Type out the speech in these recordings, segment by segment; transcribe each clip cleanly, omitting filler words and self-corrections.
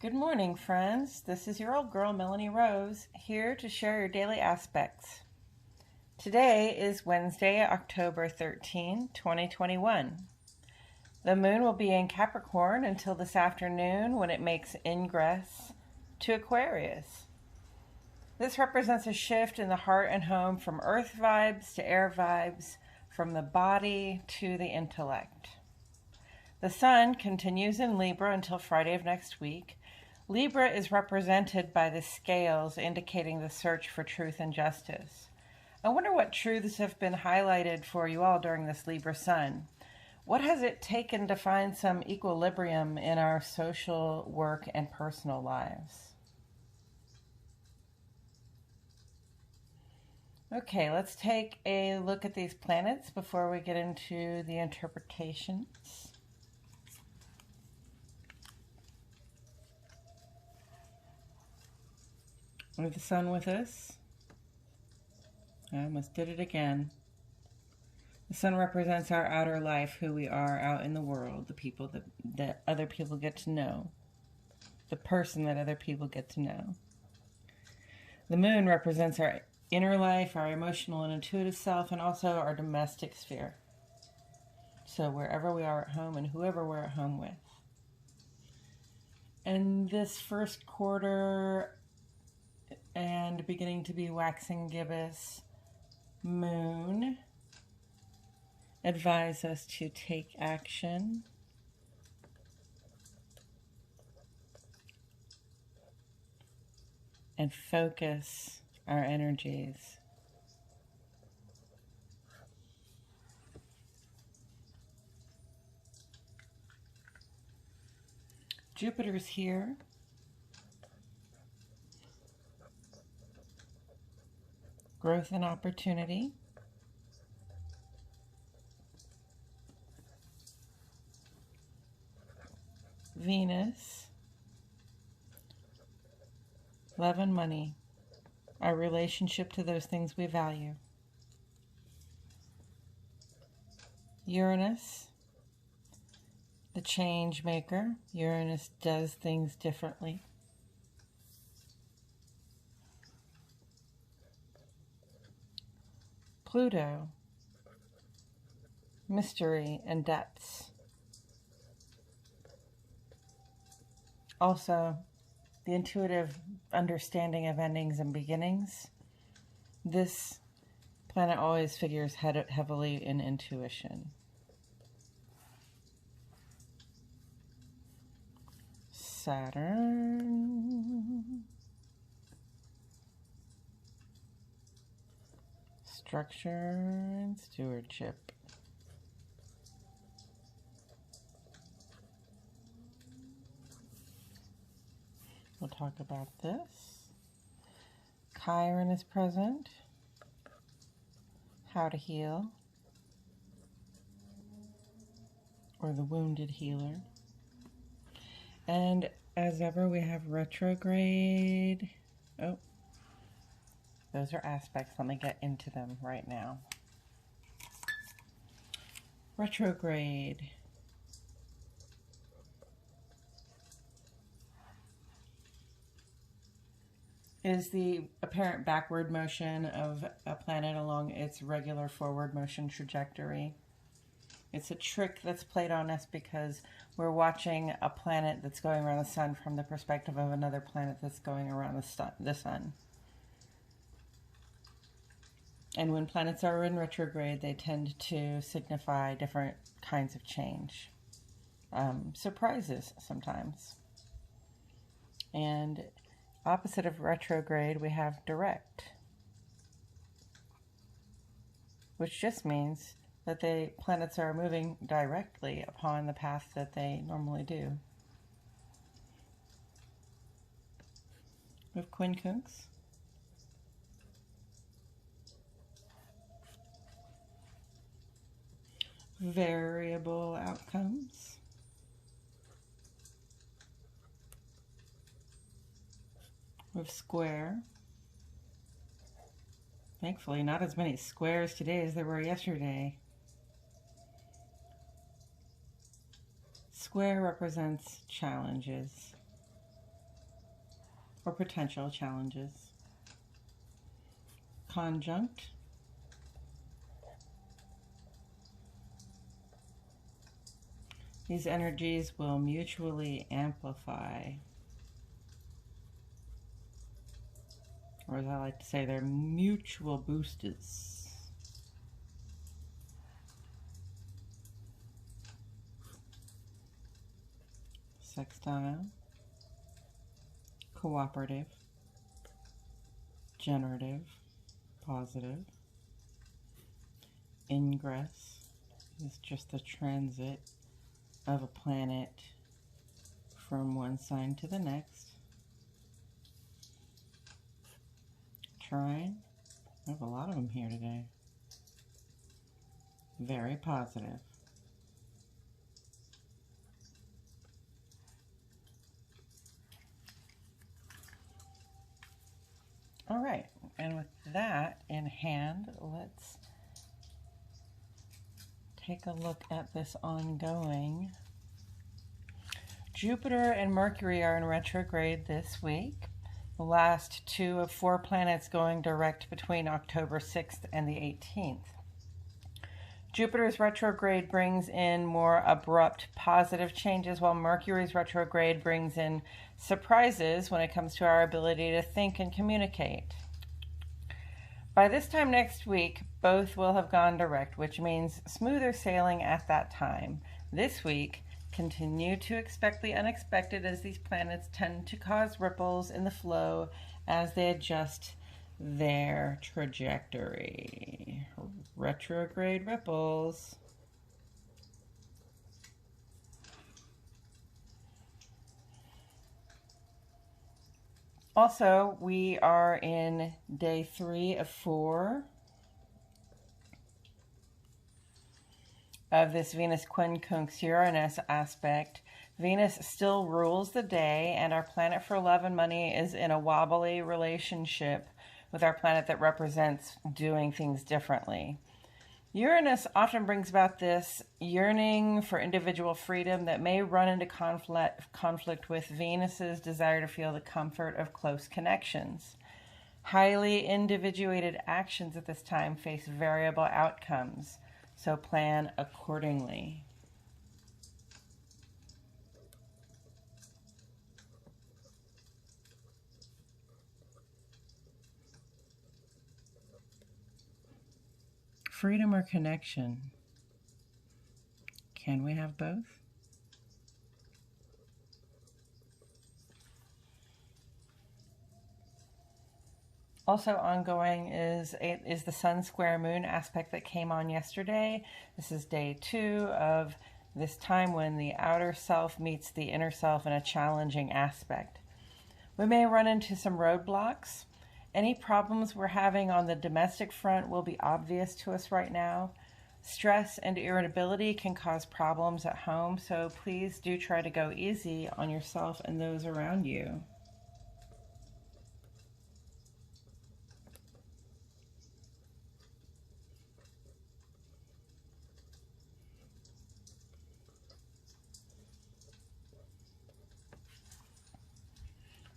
Good morning, friends. This is your old girl, Melanie Rose, here to share your daily aspects. Today is Wednesday, October 13, 2021. The moon will be in Capricorn until this afternoon when it makes ingress to Aquarius. This represents a shift in the heart and home from earth vibes to air vibes, from the body to the intellect. The sun continues in Libra until Friday of next week. Libra is represented by the scales indicating the search for truth and justice. I wonder what truths have been highlighted for you all during this Libra sun. What has it taken to find some equilibrium in our social, work, and personal lives? Okay, let's take a look at these planets before we get into the interpretations. We have the sun with us. I almost did it again. The sun represents our outer life, who we are out in the world, the people that other people get to know, the person that other people get to know. The moon represents our inner life, our emotional and intuitive self, and also our domestic sphere. So wherever we are at home and whoever we're at home with. And this first quarter and beginning to be waxing gibbous moon advise us to take action, and focus our energies. Jupiter's here. Growth and opportunity. Venus. Love and money. Our relationship to those things we value. Uranus. The change maker. Uranus does things differently. Pluto, mystery and depths. Also, the intuitive understanding of endings and beginnings. This planet always figures heavily in intuition. Saturn. Structure and stewardship. We'll talk about this. Chiron is present. How to heal. Or the wounded healer. And as ever, we have retrograde. Oh. Those are aspects. Let me get into them right now. Retrograde. Is the apparent backward motion of a planet along its regular forward motion trajectory. It's a trick that's played on us because we're watching a planet that's going around the sun from the perspective of another planet that's going around the sun. And when planets are in retrograde, they tend to signify different kinds of change. Surprises sometimes. And opposite of retrograde, we have direct. Which just means that the planets are moving directly upon the path that they normally do. We have quincunx. Variable outcomes. With square. Thankfully, not as many squares today as there were yesterday. Square represents challenges. or potential challenges. Conjunct. These energies will mutually amplify, or as I like to say, they're mutual boosters. Sextile, cooperative, generative, positive. Ingress is just the transit of a planet from one sign to the next. Trine, I have a lot of them here today. Very positive. All right, and with that in hand, let's take a look at this ongoing. Jupiter and Mercury are in retrograde this week. The last 2 of 4 planets going direct between October 6th and the 18th. Jupiter's retrograde brings in more abrupt positive changes, while Mercury's retrograde brings in surprises when it comes to our ability to think and communicate. By this time next week, both will have gone direct, which means smoother sailing at that time. This week, continue to expect the unexpected, as these planets tend to cause ripples in the flow as they adjust their trajectory. Retrograde ripples. Also, we are in day 3 of 4 of this Venus quincunx Uranus aspect. Venus still rules the day, and our planet for love and money is in a wobbly relationship with our planet that represents doing things differently. Uranus often brings about this yearning for individual freedom that may run into conflict with Venus's desire to feel the comfort of close connections. Highly individuated actions at this time face variable outcomes, so plan accordingly. Freedom or connection? Can we have both? Also ongoing is the Sun square Moon aspect that came on yesterday. This is day 2 of this time when the outer self meets the inner self in a challenging aspect. We may run into some roadblocks. Any problems we're having on the domestic front will be obvious to us right now. Stress and irritability can cause problems at home, so please do try to go easy on yourself and those around you.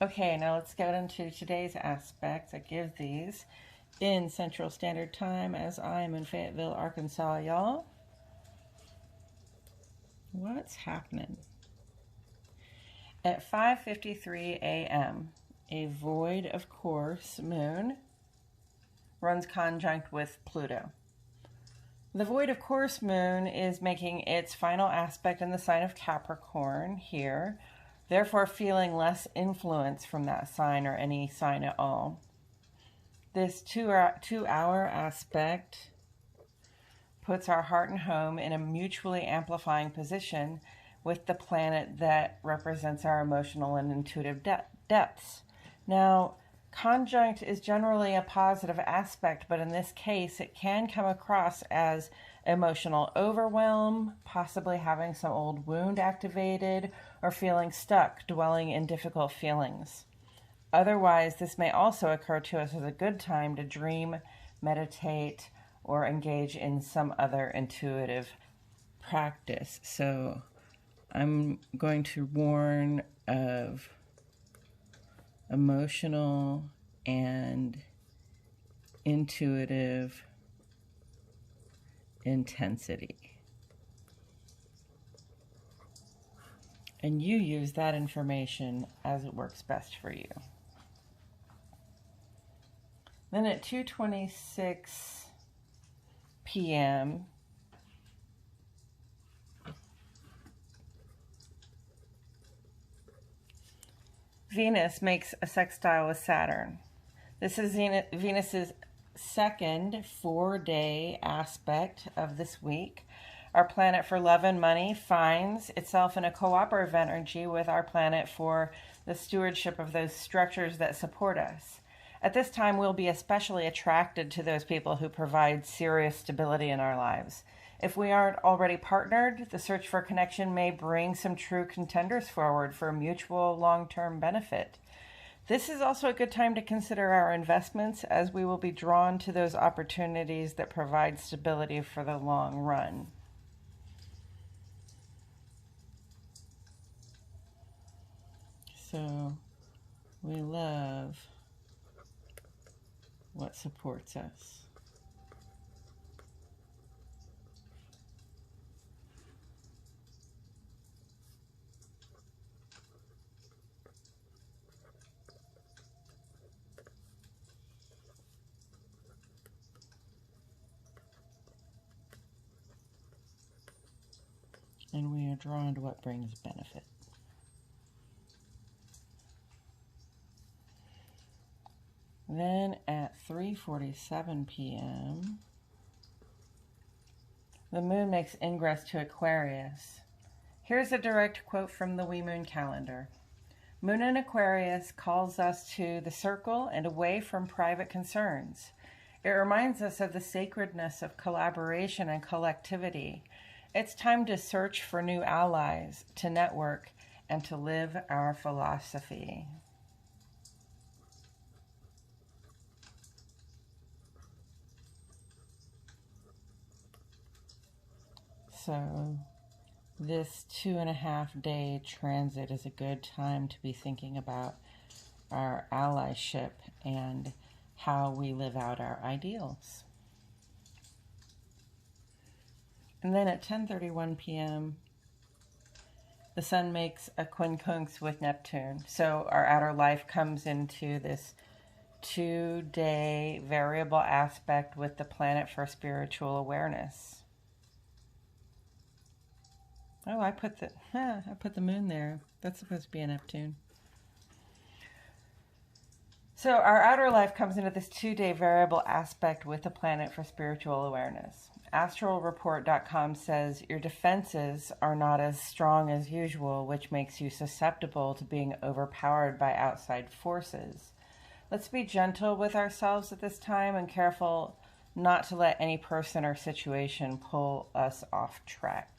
Okay, now let's get into today's aspects. I give these in Central Standard Time as I am in Fayetteville, Arkansas, y'all. What's happening? At 5:53 a.m., a void of course moon runs conjunct with Pluto. The void of course moon is making its final aspect in the sign of Capricorn here, therefore feeling less influence from that sign or any sign at all. This 2-hour aspect puts our heart and home in a mutually amplifying position with the planet that represents our emotional and intuitive depths. Now, conjunct is generally a positive aspect, but in this case, it can come across as emotional overwhelm, possibly having some old wound activated, or feeling stuck, dwelling in difficult feelings. Otherwise, this may also occur to us as a good time to dream, meditate, or engage in some other intuitive practice. So I'm going to warn of emotional and intuitive intensity. And you use that information as it works best for you. Then at 2:26 p.m., Venus makes a sextile with Saturn. This is Venus's second 4-day aspect of this week. Our planet for love and money finds itself in a cooperative energy with our planet for the stewardship of those structures that support us. At this time, we'll be especially attracted to those people who provide serious stability in our lives. If we aren't already partnered, the search for connection may bring some true contenders forward for mutual long-term benefit. This is also a good time to consider our investments, as we will be drawn to those opportunities that provide stability for the long run. So we love what supports us. And we are drawn to what brings benefit. Then at 3:47 p.m., the moon makes ingress to Aquarius. Here's a direct quote from the Wee Moon calendar. Moon in Aquarius calls us to the circle and away from private concerns. It reminds us of the sacredness of collaboration and collectivity. It's time to search for new allies, to network, and to live our philosophy. So this 2.5-day transit is a good time to be thinking about our allyship and how we live out our ideals. And then at 10:31 p.m., the sun makes a quincunx with Neptune. So our outer life comes into this 2-day variable aspect with the planet for spiritual awareness. Oh, I put the moon there. That's supposed to be a Neptune. So our outer life comes into this 2-day variable aspect with the planet for spiritual awareness. Astralreport.com says your defenses are not as strong as usual, which makes you susceptible to being overpowered by outside forces. Let's be gentle with ourselves at this time and careful not to let any person or situation pull us off track.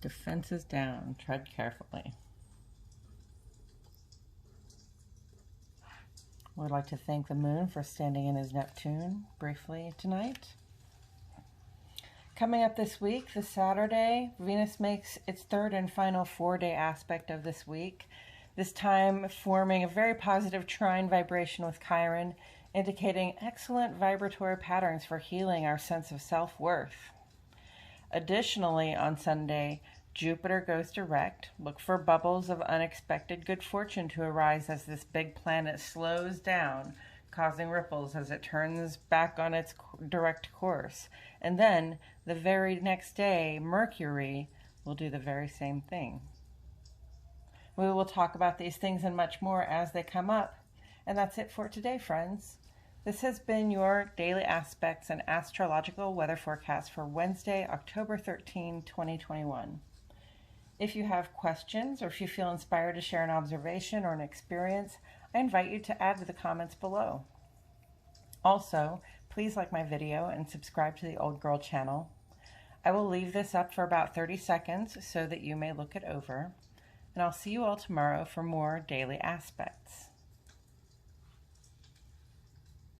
Defenses down. Tread carefully. We'd like to thank the moon for standing in his Neptune briefly tonight. Coming up this week, this Saturday, Venus makes its third and final 4-day aspect of this week, this time forming a very positive trine vibration with Chiron, indicating excellent vibratory patterns for healing our sense of self-worth. Additionally, on Sunday, Jupiter goes direct. Look for bubbles of unexpected good fortune to arise as this big planet slows down, causing ripples as it turns back on its direct course. And then, the very next day, Mercury will do the very same thing. We will talk about these things and much more as they come up. And that's it for today, friends. This has been your Daily Aspects and Astrological Weather Forecast for Wednesday, October 13, 2021. If you have questions or if you feel inspired to share an observation or an experience, I invite you to add to the comments below. Also, please like my video and subscribe to the Old Girl channel. I will leave this up for about 30 seconds so that you may look it over. And I'll see you all tomorrow for more Daily Aspects.